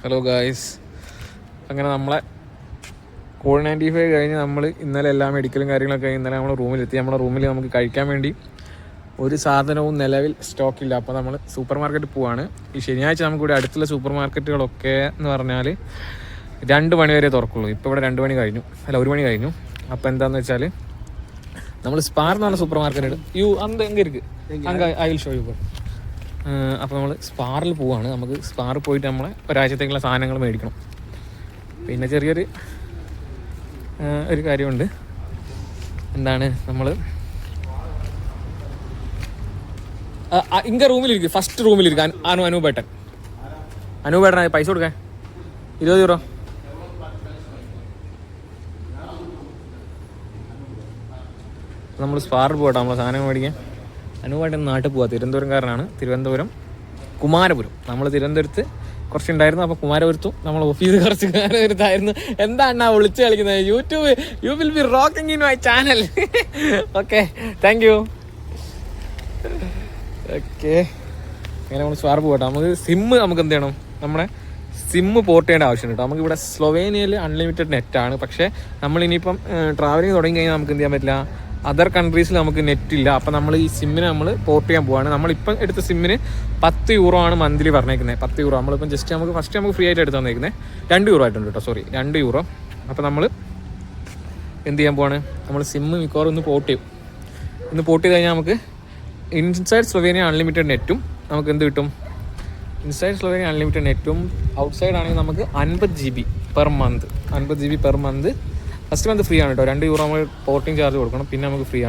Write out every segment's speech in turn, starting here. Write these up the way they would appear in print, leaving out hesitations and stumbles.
Hello guys, അങ്ങനെ നമ്മളെ COVID-95 കഴിഞ്ഞ് നമ്മൾ ഇന്നലെ എല്ലാ മെഡിക്കലും കാര്യങ്ങളൊക്കെ ഇന്നലെ നമ്മൾ റൂമിലെത്തി. നമ്മുടെ റൂമിൽ നമുക്ക് കഴിക്കാൻ വേണ്ടി ഒരു സാധനവും നിലവിൽ സ്റ്റോക്കില്ല. അപ്പോൾ നമ്മൾ സൂപ്പർ മാർക്കറ്റിൽ പോവാണ്. ഈ ശനിയാഴ്ച നമുക്കിവിടെ അടുത്തുള്ള സൂപ്പർ മാർക്കറ്റുകളൊക്കെ എന്ന് പറഞ്ഞാൽ 2 മണി വരെ തുറക്കുള്ളൂ. ഇപ്പോൾ ഇവിടെ 1 മണി കഴിഞ്ഞു. അപ്പോൾ എന്താണെന്ന് വെച്ചാൽ നമ്മൾ സ്പാർ എന്ന് പറഞ്ഞ super market I will show U. അപ്പോൾ നമ്മൾ സ്പാറിൽ പോവാണ്. നമുക്ക് സ്പാറിൽ പോയിട്ട് നമ്മളെ ഒരാഴ്ചത്തേക്കുള്ള സാധനങ്ങൾ മേടിക്കണം. പിന്നെ ചെറിയൊരു കാര്യമുണ്ട്. എന്താണ്, നമ്മൾ റൂമിലിരിക്കും, ഫസ്റ്റ് റൂമിലിരിക്കും. അനൂപേട്ടൻ പൈസ കൊടുക്കാൻ 20 euro. നമ്മൾ സ്പാറിൽ പോകട്ടെ നമ്മളെ സാധനം മേടിക്കാൻ. അനുവായിട്ട് നാട്ടിൽ പോവാം. തിരുവനന്തപുരംകാരനാണ്. കുമാരപുരം. നമ്മൾ തിരുവനന്തപുരത്ത് കുറച്ചുണ്ടായിരുന്നു. അപ്പോൾ കുമാരപുരത്തും നമ്മൾ ഓഫീസ് കുറച്ച് കുമാരപുരത്തായിരുന്നു. എന്താണ് വിളിച്ച് കളിക്കുന്നത്? YouTube you will be rocking in my channel. Okay, thank you. Okay, അങ്ങനെ നമ്മൾ സ്പാർ പോകട്ടെ. നമുക്ക് എന്ത് ചെയ്യണം? നമ്മുടെ സിമ്മ് പോർട്ട് ചെയ്യേണ്ട ആവശ്യമുണ്ട് കേട്ടോ. നമുക്കിവിടെ സ്ലൊവേനിയയിൽ അൺലിമിറ്റഡ് നെറ്റാണ്. പക്ഷേ നമ്മളിനിയിപ്പം ട്രാവലിംഗ് തുടങ്ങി കഴിഞ്ഞാൽ നമുക്ക് എന്ത് ചെയ്യാൻ പറ്റില്ല, അതർ കൺട്രീസിൽ നമുക്ക് നെറ്റ് ഇല്ല. അപ്പോൾ നമ്മൾ ഈ സിമ്മിന് നമ്മൾ പോർട്ട് ചെയ്യാൻ പോവാണ്. നമ്മളിപ്പം എടുത്ത സിമ്മിന് 10 euro ആണ് മന്ത്ലി പറഞ്ഞേക്കുന്നത്. 10 euro നമ്മളിപ്പം ജസ്റ്റ് നമുക്ക് ഫ്രീ ആയിട്ട് എടുത്ത് തന്നേക്കുന്നത്. 2 euro ആയിട്ടുണ്ട് കേട്ടോ, സോറി 2 euro. അപ്പോൾ നമ്മൾ എന്ത് ചെയ്യാൻ പോവാണ്, നമ്മൾ സിമ്മ് മിക്കവാറും ഒന്ന് പോർട്ട് ചെയ്ത് കഴിഞ്ഞാൽ നമുക്ക് ഇൻസൈഡ് സ്ലൊവേനിയ അൺലിമിറ്റഡ് നെറ്റും നമുക്ക് എന്ത് കിട്ടും, ഇൻസൈഡ് സ്ലൊവേനിയ അൺലിമിറ്റഡ് നെറ്റും ഔട്ട്സൈഡ് ആണെങ്കിൽ നമുക്ക് 50 GB per month. First month free ആണ് കേട്ടോ. 2 euro നമ്മൾ പോർട്ടിങ് ചാർജ് കൊടുക്കണം. പിന്നെ നമുക്ക് ഫ്രീ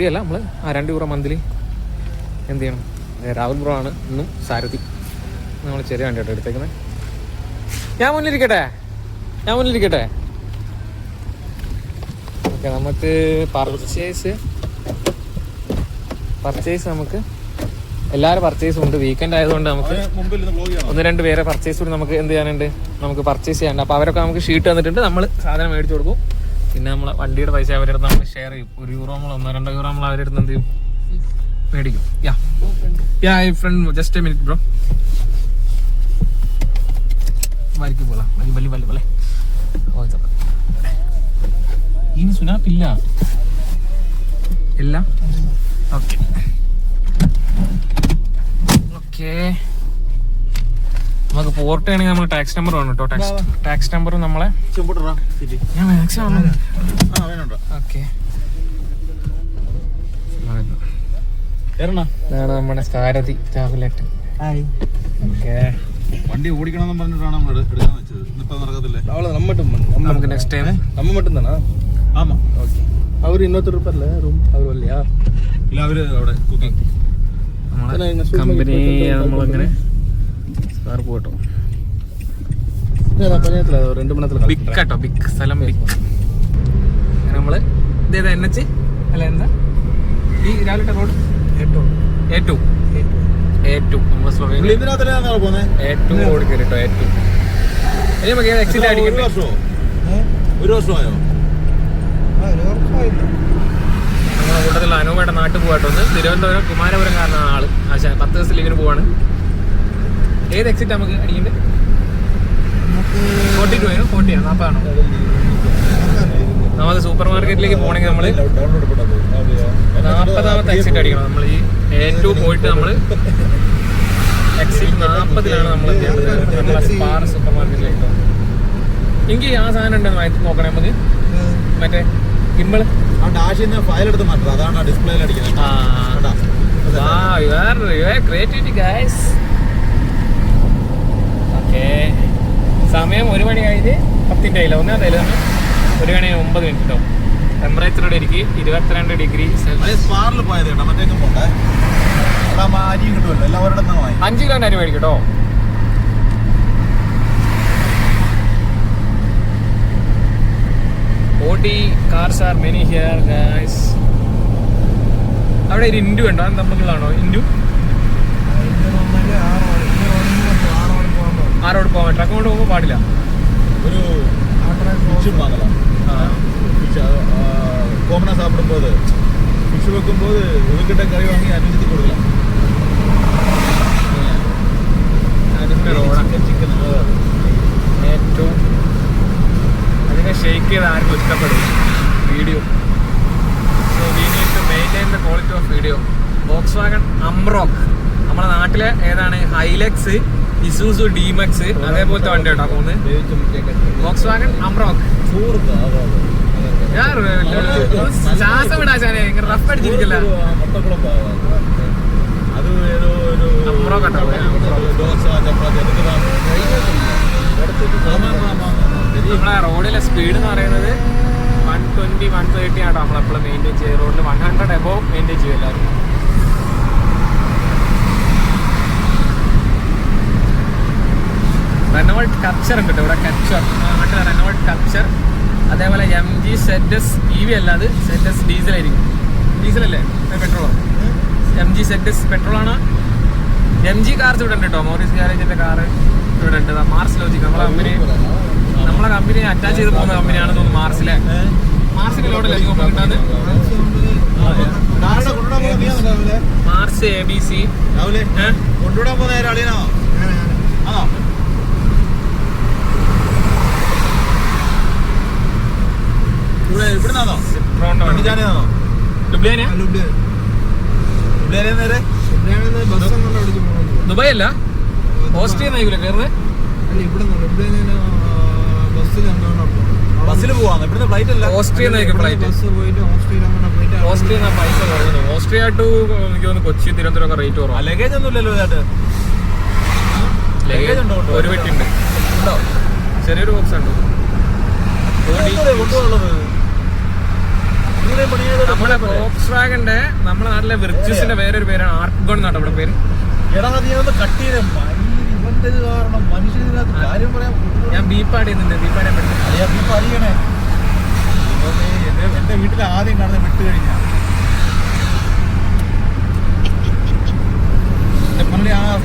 അല്ല, നമ്മൾ 2 euro മന്ത്ലി എന്ത് ചെയ്യണം. രാഹുൽ ബ്രോ ആണ് ഇന്നും സാരഥി. നമ്മൾ ചെറിയ വണ്ടി കേട്ടോ എടുത്തേക്കുന്നത്. ഞാൻ മുന്നിലിരിക്കട്ടെ. ഓക്കെ, നമുക്ക് പർച്ചേസ് നമുക്ക് എല്ലാവരും പർച്ചേസും ഉണ്ട്. വീക്കെൻഡ് ആയതുകൊണ്ട് നമുക്ക് 1-2 പേരെ പർച്ചേസ് കൂടി നമുക്ക് എന്ത് ചെയ്യാനുണ്ട്, നമുക്ക് പർച്ചേസ് ചെയ്യാനുണ്ട്. അപ്പോൾ അവരൊക്കെ നമുക്ക് ഷീട്ട് തന്നിട്ടുണ്ട്. നമ്മൾ സാധനം മേടിച്ചു കൊടുക്കും. പിന്നെ നമ്മളെ വണ്ടിയുടെ പൈസ അവരുടെ നമ്മൾ ഷെയർ ചെയ്യും. 1 euro നമ്മൾ 1-2 euro നമ്മൾ അവരുടെ എന്ത് ചെയ്യും, മേടിക്കും. Friend just a minute bro. വലി ഇനി സുനാപ്പില്ല എല്ലാം ഓക്കെ. നമുക്ക് പോർട്ട് ചെയ്യണമെങ്കിൽ നമ്മൾ ടാക്സ് നമ്പർ വേണം കേട്ടോ. ടാക്സ് നമ്പർ നമ്മളെ ഞാൻ മാക്സിമം ഓക്കെ. ഇതാണ് നമ്മുടെ സാരഥി രാഹുലേട്ടൻ. വണ്ടി ഓടിക്കണം പറഞ്ഞിട്ടാണ് നമ്മൾ എടുക്കാൻ വെച്ചത്. നടക്കത്തില്ലേ, നമുക്ക് നെക്സ്റ്റ് ടൈം நம்ம மட்டும் தானா? ஆமா, ஓகே. அவர் இன்னொருத்தர் இருப்பார்ல ரூம், அவர் வரலையா? இல்ல, அவரு അവിടെ കുക്കിംഗ് കമ്പനി നമ്മളങ്ങനെ സ്പാർ പോട്ടോ. ബിഗ് കേട്ടോ, ബിഗ് സ്ഥലം ബിഗ്. നമ്മള് ഇതേതാ NH അല്ല എന്താ ഈ രാവിലെ റോഡ് A2 നമ്മള് സ്ലോവേനിയ A2 റോഡ് കയറിട്ടോ. A2 ഇനി നമുക്ക് എക്സിറ്റ് അടിക്കട്ടെ. 1 വർഷമായോ? നമ്മളെ കൂട്ടത്തിലുള്ള അനൂപയുടെ നാട്ടിൽ പോകാട്ടോ. തിരുവനന്തപുരം കുമാരപുരംകാരനാണ് ആള്. 10 ദിവസം ലീവിന് പോവാണ്. ഏത് എക്സിറ്റ് നമുക്ക് അടിക്കണ്ടേ? 42 40 നമുക്ക് സൂപ്പർ മാർക്കറ്റിലേക്ക് പോകണമെങ്കിൽ നമ്മൾ 40ാമത്തെ എക്സിറ്റ് അടിക്കണം. നമ്മൾ ഈ A2 പോയിട്ട് നമ്മൾ എക്സിറ്റ് 40ലാണ് നമ്മൾ നമ്മളെ സ്പാർ സൂപ്പർ മാർക്കറ്റിലേക്ക്. എനിക്ക് ആ സാധനം ഉണ്ടെന്ന് നോക്കണേ നമുക്ക്. മറ്റേ ഗിംബിൾ ഫയലെടുത്ത് മാറ്റാം, അതാണ് ഡിസ്പ്ലേയിൽ അടിക്കുന്നത്. സമയം 1 മണി കഴിഞ്ഞ് 10 ആയില്ല. 1 സമയം 1 മണി 9 മിനിറ്റ് ഉണ്ടാവും. ടെമ്പറേച്ചർ ഇവിടെ ഇരിക്കും 22 ഡിഗ്രി. സ്പാറിൽ പോയത് കേട്ടോ, മറ്റേക്കും പോട്ടെ. അരിയും കിട്ടുമല്ലോ, എല്ലാവരുടെ 5 കിലോ അരി മേടിക്കും കേട്ടോ. Audi cars are many here guys. അവിടെ ഒരു ഇൻഡു ഉണ്ടോ? തമ്മിലാണോ ഇൻഡു? 6 പോകാൻ ട്രക്ക് കൊണ്ട് പോകുമ്പോൾ പാടില്ല. ഒരു കോമണ സാപ്പിടുമ്പോൾ ഫിഷ് വെക്കുമ്പോൾ ഉരുക്കിട്ട കറി വാങ്ങി അനുവദിച്ച് കൊടുക്കണം. ചിക്കൻ ഇഷ്ടപ്പെടും video. So we need to maintain the quality of video. Volkswagen Amarok നമ്മുടെ നാട്ടിലെ ഏതാണ് ഹൈലക്സ്, ഇസൂസു ഡിമെക്സ് അതേപോലത്തെ വണ്ടി കേട്ടോ പോകുന്നത്. വോക്സ്വാഗൺ അംറോക്ക് ശ്വാസം വിടാശാനെ റഫ് അടിച്ചിരിക്കില്ല. നമ്മളെ റോഡിലെ സ്പീഡ് എന്ന് പറയുന്നത് 120, 130 ആട്ടോ നമ്മളെപ്പോഴും മെയിൻറ്റെയിൻ ചെയ്ത്. റോഡിൽ 100 എബോവ് മെയിൻറ്റെയിൻ ചെയ്യും എല്ലാവരും. റെനോൾട്ട് കപ്ചർ ഉണ്ട് കേട്ടോ ഇവിടെ. കപ്ചർ നാട്ടിലെ റെനോൾട്ട് കപ്ചർ. അതേപോലെ MG ZS EV അല്ല, അത് ZS ഡീസൽ ആയിരിക്കും. ഡീസലല്ലേ പെട്രോളോ? MG ZS പെട്രോളാണ്. MG കാർസ് ഇവിടെ ഉണ്ട് കേട്ടോ. മോറിസ് ഗാരേജിന്റെ കാറ് ഇവിടെ ഉണ്ട്. മാർസ് ലോജിക് നമ്മളെ കമ്പനി അറ്റാച്ച് ചെയ്ത് പോകുന്ന കമ്പനിയാണ് തോന്നുന്നു. മാർസിന്റെ ലോഡിൽ അധികം കിട്ടാതെ. മാർസ് ABC കൊണ്ടുവിടാൻ പോകുന്ന ഒരാളിയാണോ? ദുബായ് അല്ല, ഓസ്ട്രിയ നയിക്കൂലേ കയറുന്നത്? ബസ്സിൽ പോവാന്ന്. ഇവിടുന്ന് ഫ്ലൈറ്റ് അല്ല, ഓസ്ട്രിയ നയിക്കും ഫ്ലൈറ്റ്. ഓസ്ട്രിയ പൈസ കുറയുന്നു. ഓസ്ട്രിയ ടു എനിക്ക് തോന്നുന്നു കൊച്ചി, തിരുവനന്തപുരം ഒക്കെ റേറ്റ് കുറവാണ്. ലഗേജ് ഒന്നും ഇല്ലല്ലോ ഇതായിട്ട്. ലഗേജ് ഉണ്ടോ? ഒരു പെട്ടിണ്ട്, ചെറിയൊരു ബോക്സ് ഉണ്ട്. നമ്മുടെ വോക്സ്വാഗന്റെ നമ്മുടെ നാട്ടിലെ വിർച്യൂസിന്റെ വേറൊരു പേരാണ് ആർക്കോൺ എന്നാണ് അവിടെ പേര്. ഞാൻ ബീപ്പാട് ചെയ്യുന്നുണ്ട്. ബീപ്പാടാൻ പറ്റില്ല. എന്റെ വീട്ടിൽ ആദ്യം കാണുന്ന വിട്ട് കഴിഞ്ഞാൽ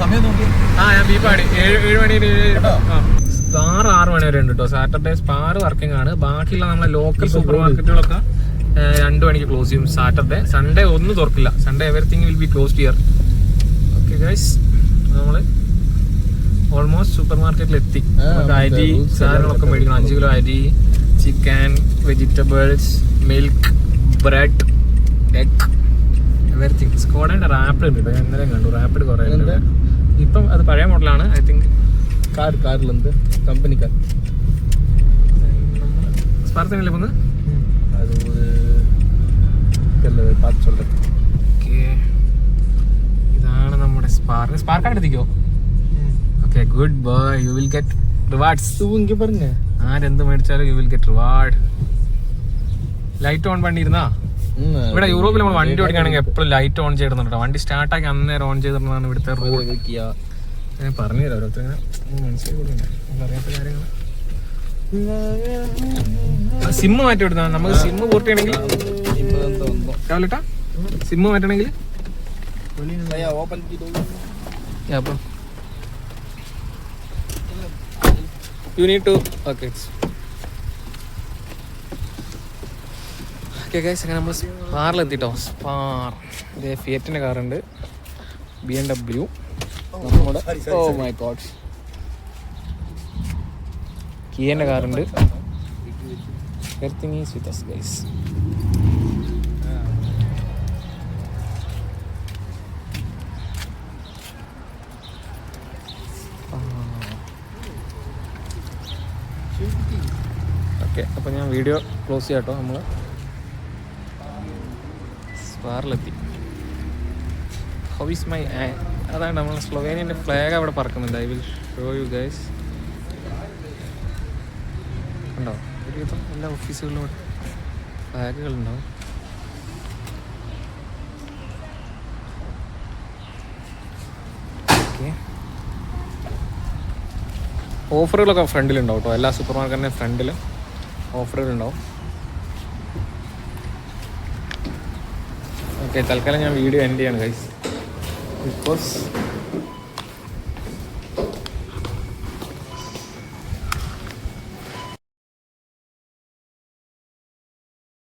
സമയം നോക്കി. ഞാൻ ബീപ്പാടി 7 മണി 6 മണി വരെ ഉണ്ട് കേട്ടോ. സാറ്റർഡേ സ്പാർ വർക്കിംഗ് ആണ്. ബാക്കിയുള്ള നമ്മളെ ലോക്കൽ സൂപ്പർ മാർക്കറ്റുകളൊക്കെ 2 മണിക്ക് ക്ലോസ് ചെയ്യും സാറ്റർഡേ. സൺഡേ ഒന്നും തുറക്കില്ല. Sunday everything will be closed here. Okay guys, നമ്മള് ഓൾമോസ്റ്റ് സൂപ്പർ മാർക്കറ്റിൽ എത്തി. അരി സാധനങ്ങളൊക്കെ മേടിക്കണം. 5 കിലോ അരി, chicken, vegetables, milk, bread, egg, everything. സ്കോഡയുടെ റാപ്പിഡ് ഉണ്ട്. ഞാൻ ഇന്നലെ കണ്ടു റാപ്പിഡ് കുറേ ഉണ്ട്. ഇപ്പം അത് പഴയ മോഡലാണ് ഐ തിങ്ക്. കാറിലെന്ത് കമ്പനി കാർ സ്പാർത്തനല്ലേ പോന്ന്? அது ஒரு பார்த்து சொல்கிறேன். ഓക്കെ, ഇതാണ് നമ്മുടെ സ്പാർക്ക് എടുത്തിക്കോ. Okay, good boy. You will get rewards. ഇങ്ങനെ പറഞ്ഞ ആരെന്ത് മേടിച്ചാലും you will get reward. Light on പണിയിരുന്നാ ഇവിടെ യൂറോപ്പിൽ നമ്മൾ വണ്ടി ഓടിക്കുകയാണെങ്കിൽ എപ്പോഴും ലൈറ്റ് ഓൺ ചെയ്തിടുന്നുണ്ടോ. വണ്ടി സ്റ്റാർട്ടാക്കി അന്നേരം ഓൺ ചെയ്തിടുന്നതാണ് ഇവിടുത്തെ റൂൾ. ഞാൻ പറഞ്ഞു തരാം ഓരോരുത്തർ മനസ്സിലാക്കുന്നുണ്ട് അറിയാത്ത കാര്യങ്ങൾ. സിമ്മ് മാറ്റി വിടുന്ന നമുക്ക് സിമ്മ് പോർട്ട് ചെയ്യണമെങ്കിൽ രാവിലെട്ടാ സിമ്മ് മാറ്റണമെങ്കിൽ you need to. Okay okay guys, അങ്ങനെ നമ്മൾ സ്പാറിലെത്തിട്ടോ. സ്പാർ ഇതേ ഫിയറ്റിൻ്റെ കാറുണ്ട്, BMW നമ്മുടെ. ഓ മൈ ഗോഡ്, കിയൻ്റെ കാറുണ്ട്. Everything is with us guys. Okay, അപ്പോൾ ഞാൻ വീഡിയോ ക്ലോസ് ചെയ്യാം കേട്ടോ. നമ്മൾ സ്പാറിലെത്തി. ഹൗ ഈസ് മൈ അതാണ് നമ്മൾ സ്ലൊവേനിയൻ്റെ ഫ്ലാഗ് അവിടെ പറക്കുന്നുണ്ട്. I will show you guys. ഉണ്ടോ ഒരുവിധം എല്ലാ ഓഫീസുകളിലും ഫ്ലാഗുകളുണ്ടാവും. ഓക്കെ, ഓഫറുകളൊക്കെ ഫ്രണ്ടിലുണ്ടാവും കേട്ടോ. എല്ലാ സൂപ്പർ മാർക്കറ്റിൻ്റെ ഫ്രണ്ടിൽ ഓഫറുകളുണ്ടാവും. ഓക്കെ, തൽക്കാലം ഞാൻ വീഡിയോ എൻഡ് ചെയ്യാണ് ഗൈസ്. ബിക്കോസ്